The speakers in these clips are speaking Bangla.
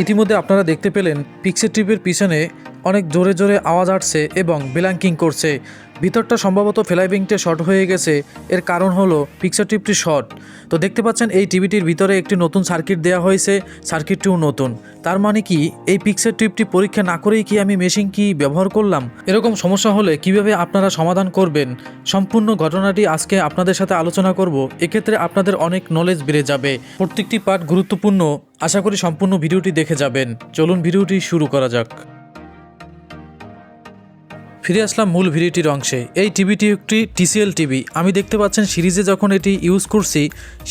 ইতিমধ্যে আপনারা দেখতে পেলেন পিক্সের টিপের পিছনে অনেক জোরে জোরে আওয়াজ আসছে এবং ব্ল্যাঙ্কিং করছে। ভিতরটা সম্ভবত ফ্লাইবিংটা শর্ট হয়ে গেছে। এর কারণ হলো পিক্সের টিপটি শর্ট। তো দেখতে পাচ্ছেন এই টিভিটির ভিতরে একটি নতুন সার্কিট দেওয়া হয়েছে, সার্কিটটিও নতুন। তার মানে কি এই পিক্সের টিপটি পরীক্ষা না করেই কি আমি মেশিন কি ব্যবহার করলাম? এরকম সমস্যা হলে কিভাবে আপনারা সমাধান করবেন সম্পূর্ণ ঘটনাটি আজকে আপনাদের সাথে আলোচনা করব। এক্ষেত্রে আপনাদের অনেক নলেজ বেড়ে যাবে। প্রত্যেকটি পার্ট গুরুত্বপূর্ণ, আশা করি সম্পূর্ণ ভিডিওটি দেখে যাবেন। চলুন ভিডিওটি শুরু করা যাক। ফিরে আসলাম মূল ভিডিওটির অংশে। এই টিভিটি একটি TCL টিভি। আমি দেখতে পাচ্ছেন সিরিজে যখন এটি ইউজ করছি,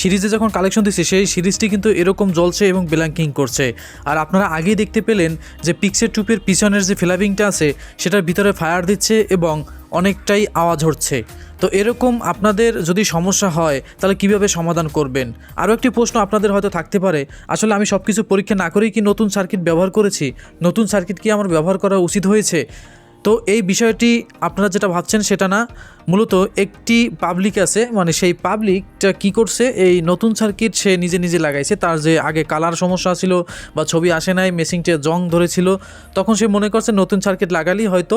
সিরিজে যখন কালেকশন দিচ্ছি সেই সিরিজটি কিন্তু এরকম জ্বলছে এবং ব্ল্যাঙ্কিং করছে। আর আপনারা আগেই দেখতে পেলেন যে পিক্সের টিপের পিছনের যে ফ্লাইবিংটা আছে সেটার ভিতরে ফায়ার দিচ্ছে এবং অনেকটাই আওয়াজ হচ্ছে। তো এরকম আপনাদের যদি সমস্যা হয় তাহলে কিভাবে সমাধান করবেন? আরও একটি প্রশ্ন আপনাদের হয়তো থাকতে পারে, আসলে আমি সব কিছু পরীক্ষা না করেই কি নতুন সার্কিট ব্যবহার করেছি? নতুন সার্কিট কি আমার ব্যবহার করা উচিত হয়েছে? তো এই বিষয়টি আপনারা যেটা ভাবছেন সেটা না। মূলত একটি পাবলিক আছে, মানে সেই পাবলিকটা কি করছে, এই নতুন সার্কিট সে নিজে নিজে লাগাইছে। তার যে আগে কালার সমস্যা ছিল বা ছবি আসে নাই, মেশিনটা জং ধরেছিল, তখন সে মনে করছে নতুন সার্কিট লাগালেই হয়তো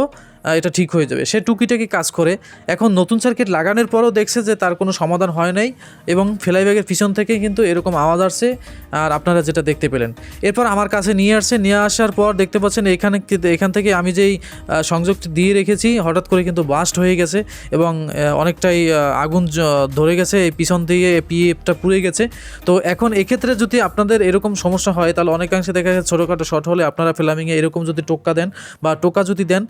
এটা ঠিক হয়ে যাবে। সে টুকিটাকি কাজ করে। এখন নতুন সার্কিট লাগানোর পরও দেখছে যে তার কোনো সমাধান হয় নাই এবং ফ্লাইব্যাগের পিছন থেকে কিন্তু এরকম আওয়াজ আসছে। আর আপনারা যেটা দেখতে পেলেন, এরপর আমার কাছে নিয়ে আসার পর দেখতে পাচ্ছেন এখান থেকে আমি যেই সংযোগটি দিয়ে রেখেছি হঠাৎ করে কিন্তু বাস্ট হয়ে গেছে এবং অনেকটাই আগুন ধরে গেছে, এই পিছন থেকে পিএফটা পুড়ে গেছে। তো এখন এক্ষেত্রে যদি আপনাদের এরকম সমস্যা হয় তাহলে অনেকাংশে দেখা যাচ্ছে ছোটোখাটো শর্ট হলে আপনারা ফ্লামিংয়ে এরকম যদি টোক্কা দেন বা টোকা যদি দেন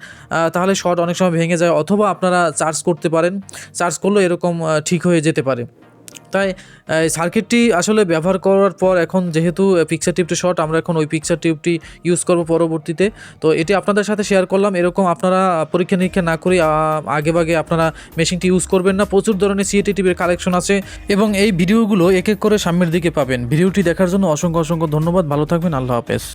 তাহলে শর্ট অনেক সময় ভেঙে যায়, অথবা আপনারা চার্জ করতে পারেন। চার্জ করলেও এরকম ঠিক হয়ে যেতে পারে। তাই সার্কিটটি আসলে ব্যবহার করার পর এখন যেহেতু পিক্সের টিপটি শর্ট, আমরা এখন ওই পিক্সের টিপটি ইউজ করব পরবর্তীতে। তো এটি আপনাদের সাথে শেয়ার করলাম। এরকম আপনারা পরীক্ষা নিরীক্ষা না করে আগেভাগে আপনারা মেশিনটি ইউজ করবেন না। প্রচুর ধরনের সিএটি টিভির কালেকশন আছে এবং এই ভিডিওগুলো এক এক করে সামনের দিকে পাবেন। ভিডিওটি দেখার জন্য অসংখ্য ধন্যবাদ। ভালো থাকবেন। আল্লাহ হাফেজ।